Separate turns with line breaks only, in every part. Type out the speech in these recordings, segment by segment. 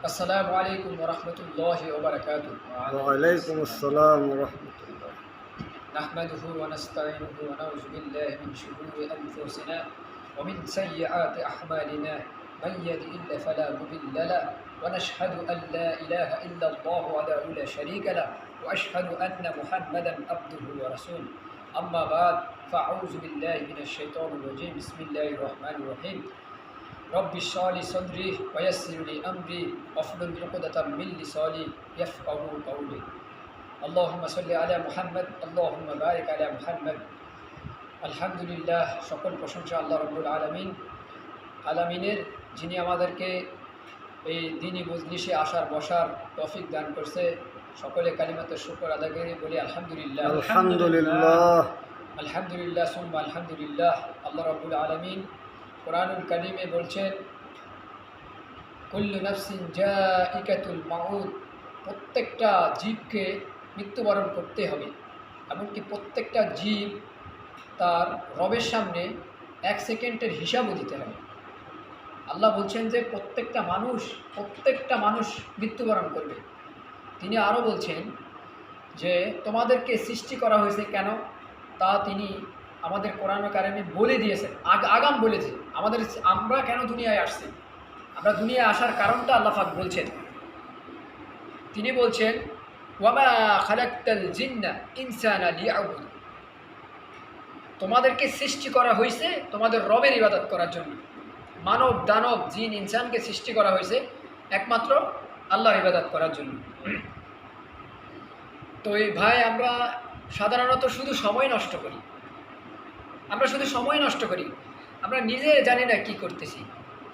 আসসালামু আলাইকুম ওয়া রাহমাতুল্লাহি ওয়া বারাকাতুহু।
ওয়ালাইকুম আসসালাম রহমতুল্লাহ।
নাহমাদুহু ওয়া নাস্তাঈনুহু ওয়া নাউযু বিল্লাহি মিন শুরুরি আনফুসিনা ওয়া মিন সাইয়্যাতি আ'মালিনা। মান ইয়াহদিহিল্লাহু ফালা মুদিল্লা লাহু ওয়া নাশহাদু আন লা ইলাহা ইল্লাল্লাহু ওয়াহদাহু লা শারীকা লাহু ওয়া আশহাদু আন্না মুহাম্মাদান আবদুহু ওয়া রাসূলুহু। আম্মা বা'দ ফাআউযু বিল্লাহি মিনাশ শাইতানির রাজীম। বিসমিল্লাহির রহমানির রহিম। রব্বি ইশরাহ লি সাদরি ওয়া ইয়াসসির লি আমরি ওয়াহলুল উকদাতাম মিন লিসানি ইয়াফকাহু কওলি। আল্লাহুম্মা সাল্লি আলা মুহাম্মদ, আল্লাহুম্মা বারিক আলা মুহাম্মদ। আলহামদুলিল্লাহ, সকল প্রশংসা আল্লাহ রাব্বুল আলামিনের, যিনি আমাদেরকে এই দ্বীনি মজলিসে আসার বসার তৌফিক দান করছে। সকলে কালিমাতুশ শুকর আদায় করে বলি আলহামদুলিল্লাহ।
আলহামদুলিল্লাহ
আলহামদুলিল্লাহ সুম্মা আলহামদুলিল্লাহ। আল্লাহ রাব্বুল আলামিন কুরআনুল কারীমে বলছেন, কুল্লু নাফসিন জাইকাতুল মাউত, প্রত্যেকটা জীবকে মৃত্যুবরণ করতে হবে। এমনকি প্রত্যেকটা জীব তার রবের সামনে 1 সেকেন্ডের হিসাবও দিতে হবে। আল্লাহ বলছেন যে প্রত্যেকটা মানুষ মৃত্যুবরণ করবে। তিনি আরও বলছেন যে তোমাদেরকে সৃষ্টি করা হয়েছে কেন, তা তিনি আমাদের কোরআন কারিমে বলে দিয়েছেন, আগাম বলেছে। আমরা কেন দুনিয়ায় আসছি, আমরা দুনিয়ায় আসার কারণটা আল্লাহ পাক বলছেন। তিনি বলছেন, ওয়ামা খালাকতাল জিন্না ইনসানা লিয়াবুদু, তোমাদেরকে সৃষ্টি করা হয়েছে তোমাদের রবের ইবাদত করার জন্য। মানব দানব জিন ইনসানকে সৃষ্টি করা হয়েছে একমাত্র আল্লাহর ইবাদত করার জন্য। তো এই ভাই, আমরা সাধারণত শুধু সময় নষ্ট করি। আমরা নিজে জানি না কি করতেছি।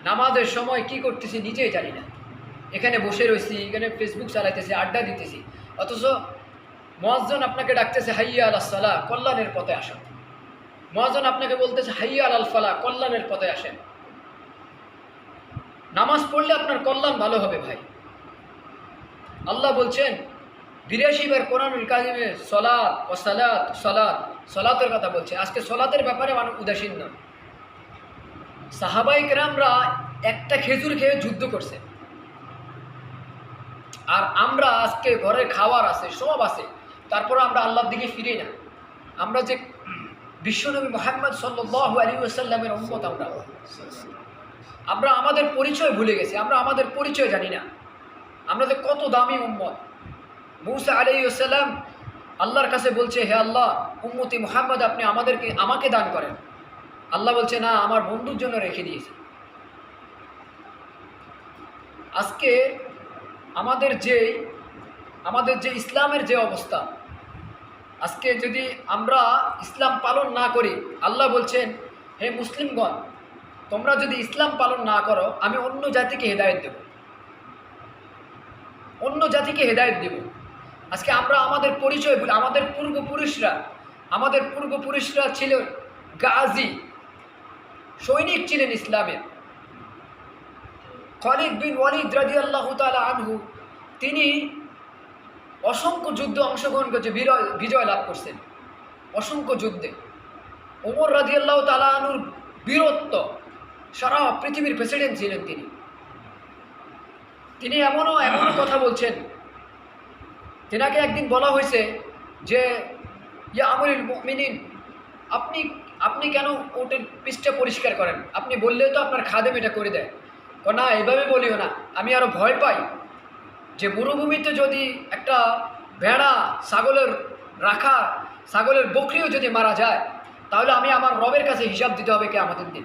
নামাজের সময় কি করতেছি নিজেই জানি না। এখানে বসে রয়েছি, এখানে ফেসবুক চালাইতেছি, আড্ডা দিতেছি, অথচ মুয়াজ্জিন আপনাকে ডাকতেছে হাইয়া আলাস সালাহ, কল্যাণের পথে আসেন। মুয়াজ্জিন আপনাকে বলতেছে হাইয়া আলাল ফালাহ, কল্যাণের পথে আসেন। নামাজ পড়লে আপনার কল্যাণ ভালো হবে ভাই। আল্লাহ বলছেন 82 বার কোরআনুল কারিমে সলাত ও সলাতের কথা বলছে। আজকে সলাতের ব্যাপারে মানুষ উদাসীন নয়। সাহাবায়ে কেরামরা একটা খেজুর খেয়ে যুদ্ধ করছে, আর আমরা আজকে ঘরে খাওয়ার আছে, সব আছে, তারপরে আমরা আল্লাহর দিকে ফিরি না। আমরা যে বিশ্বনবী মুহাম্মদ সাল্লাল্লাহু আলাইহি ওয়াসাল্লামের উম্মত, আমরা আমাদের পরিচয় ভুলে গেছি। আমরা আমাদের পরিচয় জানি না। আমরা যে কত দামি উম্মত। মূসা আলাইহিস সালাম আল্লাহর কাছে বলছে, হে আল্লাহ, উম্মতি মুহাম্মদ আপনি আমাকে দান করেন। আল্লাহ বলছে, না, আমার বন্ধুর জন্য রেখে দিয়েছি। আজকে আমাদের যে ইসলামের যে অবস্থা, আজকে যদি আমরা ইসলাম পালন না করি, আল্লাহ বলছেন, হে মুসলিমগণ, তোমরা যদি ইসলাম পালন না করো, আমি অন্য জাতিকে হেদায়েত দেব। আজকে আমরা আমাদের পরিচয় ভুলে, আমাদের পূর্বপুরুষরা ছিল গাজী, সৈনিক ছিলেন ইসলামের। খালিদ বিন ওয়ালিদ রাদিয়াল্লাহু তাআলা আনহু, তিনি অসংখ্য যুদ্ধে অংশগ্রহণ করছে, বিজয় লাভ করছেন অসংখ্য যুদ্ধে। ওমর রাদিয়াল্লাহু তাআলা আনহুর বীরত্ব, সারা পৃথিবীর প্রেসিডেন্ট ছিলেন তিনি। এমনও কথা বলছেন, তেনাকে একদিন বলা হয়েছে যে, ইয়া আমিরুল মুমিনিন, আপনি কেন ওটের পিঠটা পরিষ্কার করেন? আপনি বললেও তো আপনার খাদেম এটা করে দেয়। না, এভাবে বলিও না, আমি আরও ভয় পাই যে মরুভূমিতে যদি একটা ভেড়া, ছাগলের বকরিও যদি মারা যায়, তাহলে আমি আমার রবের কাছে হিসাব দিতে হবে কিয়ামতের দিন।